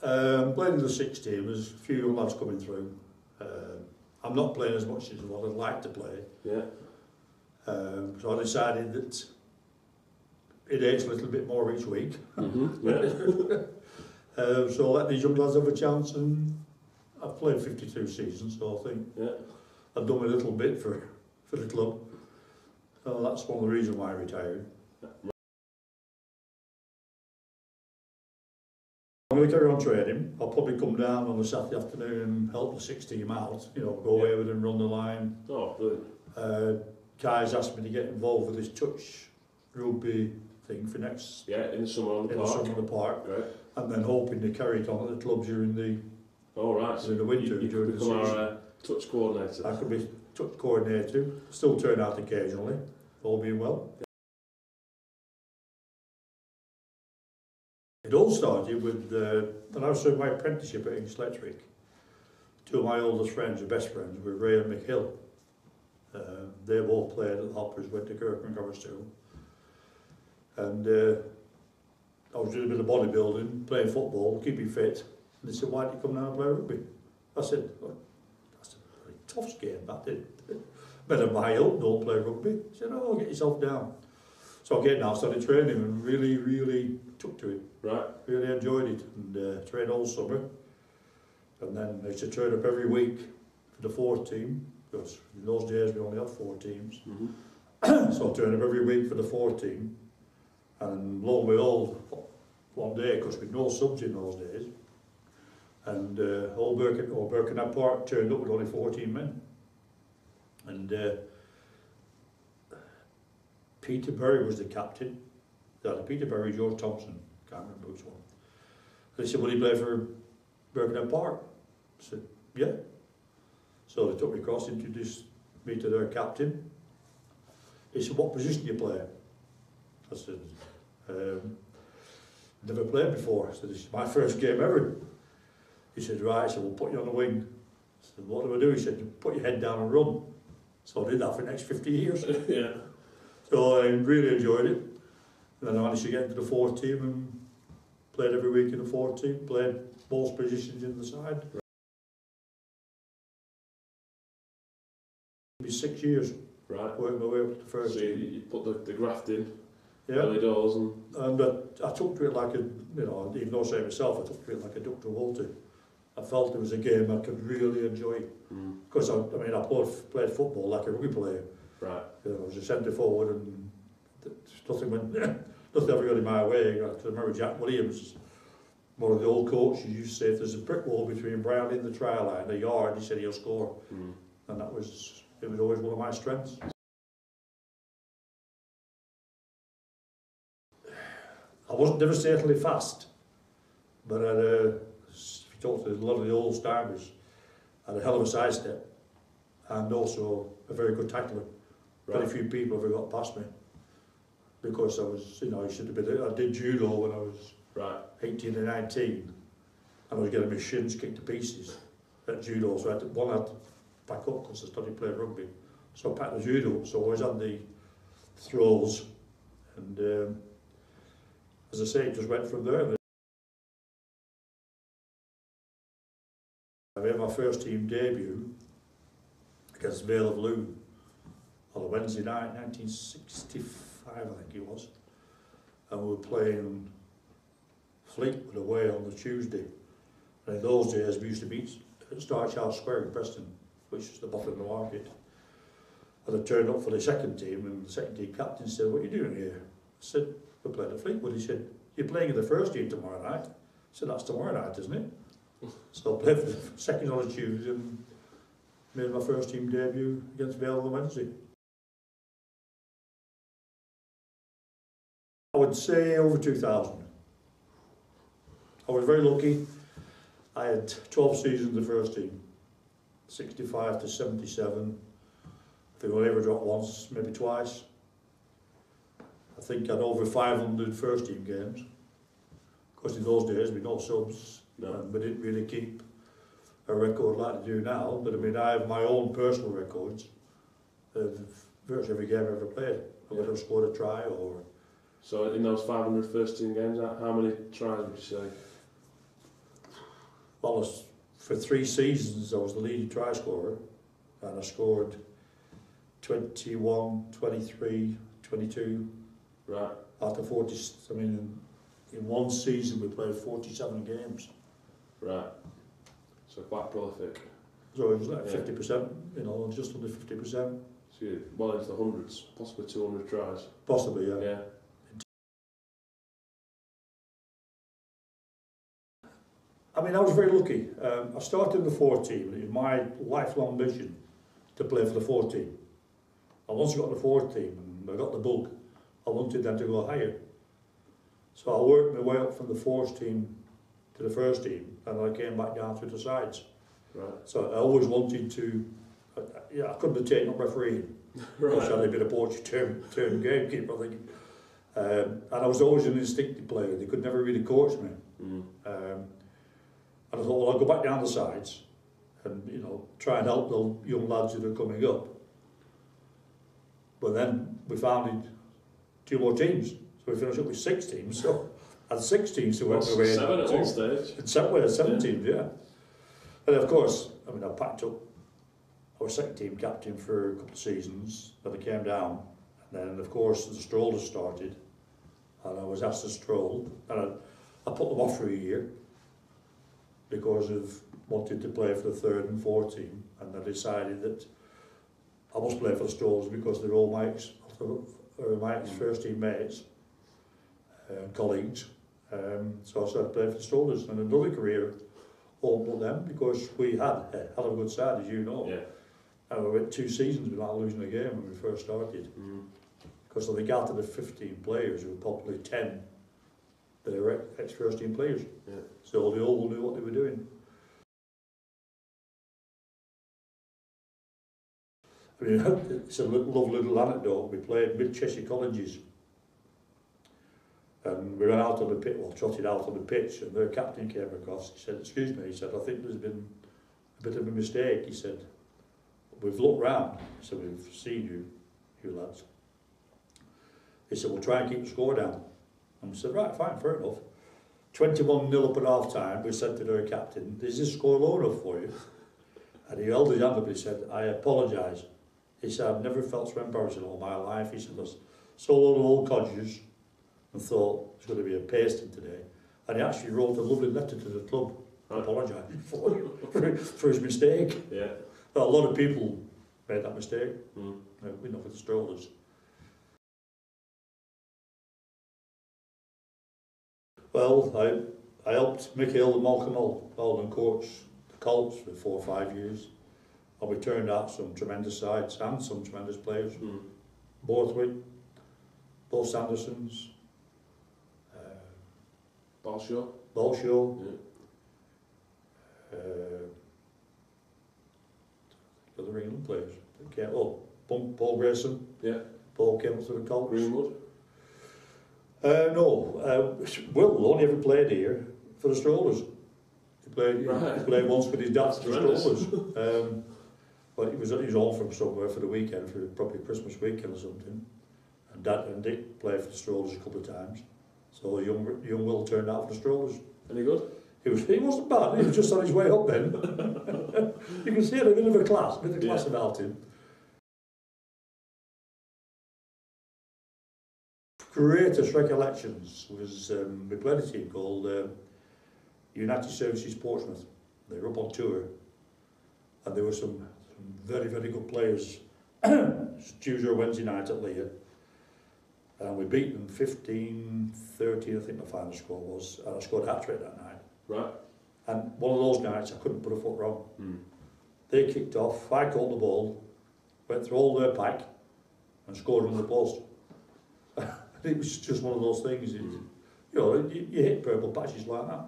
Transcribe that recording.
Playing in the 16, there's a few young lads coming through. I'm not playing as much as what I'd like to play. Yeah. So I decided that it takes a little bit more each week. Yeah. So let these young lads have a chance, and I've played 52 seasons, so I think I've done a little bit for the club. So that's one of the reasons why I retired. I'm going to carry on training. I'll probably come down on a Saturday afternoon and help the 6 team out, you know, go away with them, run the line. Oh, brilliant. Kai's asked me to get involved with this touch rugby thing for next... Yeah, in the summer on the park. In the summer on the park. Right. And then hoping to carry it on at the club during the... Oh, right. During the winter, you during could the become season. our touch coordinator. I could be touch coordinator, still turn out occasionally, all being well. It all started with, when I was doing my apprenticeship at English Electric, two of my oldest friends, or best friends, were Ray and Mick Hill. They both played at the Hoppers, went to Kirkman College too. And I was doing a bit of bodybuilding, playing football, keeping fit. And they said, why don't you come down and play rugby? I said, well, that's a very tough game, that did. Men of my ilk don't play rugby. He said, oh, get yourself down. So I get down, started training and really took to it. Right. Really enjoyed it and trained all summer. And then I used to turn up every week for the 4th team, because in those days we only had 4 teams. So I turned up every week for the 4th team. And lo and behold, one day, because we had no subs in those days, and old Birkenhead Park turned up with only 14 men. And Peter Berry was the captain. They had Peter Berry, George Thompson, can't remember which one. They said, will he play for Birkenhead Park? I said, yeah. So they took me across, introduced me to their captain. He said, what position do you play? I said, never played before. I said, this is my first game ever. He said, right, so we'll put you on the wing. I said, what do I do? He said, put your head down and run. So I did that for the next 50 years. Yeah. So I really enjoyed it. And then I managed to get into the 4th team and played every week in the 4th team, played most positions in the side. It'll be 6 years. Right. Working my way up to the 1st so team. you put the graft in, yeah. early doors, and I took to it like a, you know, even though I say it myself, I took to it like a duck to water. I felt it was a game I could really enjoy. Because I mean, I played football like a rugby player. Right. You know, I was a centre forward and nothing ever got in my way. I remember Jack Williams, one of the old coaches, used to say if there's a brick wall between Brownie and the try line, a yard, he said he'll score. And it was always one of my strengths. I wasn't devastatingly fast, but if you talk to a lot of the old timers, I had a hell of a side step and also a very good tackler. Right. Very few people ever got past me because I was, you know, I did judo when I was 18 and 19, and I was getting my shins kicked to pieces at judo, so I had to back up because I started playing rugby. So I packed the judo, so I was on the throws, and as I say, it just went from there. I made my first team debut against Vale of Lune on a Wednesday night, 1965 I think it was, and we were playing Fleetwood away on the Tuesday. And in those days we used to meet at Starch House Square in Preston, which is the bottom of the market. And I turned up for the 2nd team, and the 2nd team captain said, what are you doing here? I said, we're playing at Fleetwood. He said, you're playing in the 1st team tomorrow night? I said, that's tomorrow night, isn't it? So I played for the 2nd on a Tuesday and made my 1st team debut against Vale on the Wednesday. I would say over 2,000. I was very lucky. I had 12 seasons in the 1st team, 65 to 77. I think I ever dropped once, maybe twice. I think I had over 500 1st team games. Because in those days we had no subs, and we didn't really keep a record like they do now. But I mean, I have my own personal records of virtually every game I ever played. I would have scored a try or... So in those 500 1st team games, how many tries would you say? Well, for 3 seasons I was the leading try scorer, and I scored 21, 23, 22 Right. after 40. I mean, in one season we played 47 games, Right. So quite prolific. so it was like Yeah. 50%, you know, just under 50%, So you're well into the hundreds, possibly 200 tries. possibly, yeah. Yeah. I mean, I was very lucky. I started in the 4 team, and it was my lifelong mission to play for the 4 team. And once I got the 4 team and I got the bug, I wanted them to go higher. So I worked my way up from the 4th team to the 1st team, and I came back down through the sides. Right. So I always wanted to, I couldn't have taken up refereeing. Right. I had a bit of poachy term gamekeeper, I think. And I was always an instinctive player. They could never really coach me. Mm. And I thought, well, I'll go back down the sides and, you know, try and help the young lads that are coming up. But then we founded 2 more teams. So we finished up with 6 teams. So I had 6 teams to work my way 7 at one into. stage. And 7 teams, yeah. And of course, I mean, I packed up. I was 2nd team captain for a couple of seasons. Then I came down. And then, of course, the Strollers started. And I was asked to stroll. And I put them off for a year, because of wanting to play for the 3rd and 4th team, and I decided that I must play for the Strollers because they're all Mike's 1st team mates and colleagues. So I started playing for the Strollers, and another career opened up them because we had a hell of a good side, as you know. Yeah. And we went 2 seasons without losing a game when we first started. Because I think out of the 15 players, there were probably 10 that were ex-1st team players. Yeah. So they all knew what they were doing. I mean, it's a lovely little anecdote. We played mid-Cheshire colleges, and we ran out on the pitch, well, trotted out on the pitch, and their captain came across. He said, "Excuse me," he said, "I think there's been a bit of a mistake." He said, "We've looked round, so we've seen you lads." He said, "We'll try and keep the score down." And we said, "Right, fine, fair enough." 21-0 up at half time, we said to their captain, "Is this score low enough for you?" And he held his hand up and he said, "I apologise." He said, "I've never felt so embarrassed in all my life." He said, "I saw a lot of old codgers and thought it's going to be a pasting today." And he actually wrote a lovely letter to the club apologising for his mistake. Yeah. But a lot of people made that mistake, Mm. you know, for the Strollers. Well, I helped Mick Hill and Malcolm Holden coach the Colts for 4 or 5 years, and we turned out some tremendous sides and some tremendous players. Mm. Borthwick, both Sandersons, Balshaw. Balshaw, Yeah. other England players. Paul Grayson. Yeah. Paul came up to the Colts. Greenwood. No, Will only ever played here for the Strollers. He played once with his dad for the Strollers. But he was on from somewhere for the weekend, for probably Christmas weekend or something. And Dad and Dick played for the Strollers a couple of times. So young Will turned out for the Strollers. Any good? He wasn't bad. He was just on his way up then. You can see a bit of a class about him. Greatest recollections was we played a team called United Services Portsmouth. They were up on tour, and there were some very, very good players. Tuesday or Wednesday night at Leah, and we beat them 15-13, I think the final score was, and I scored a hat-trick that night. Right. And one of those nights I couldn't put a foot wrong. Mm. They kicked off, I caught the ball, went through all their pack and scored on the post. It was just one of those things, you know, you hit purple patches like that.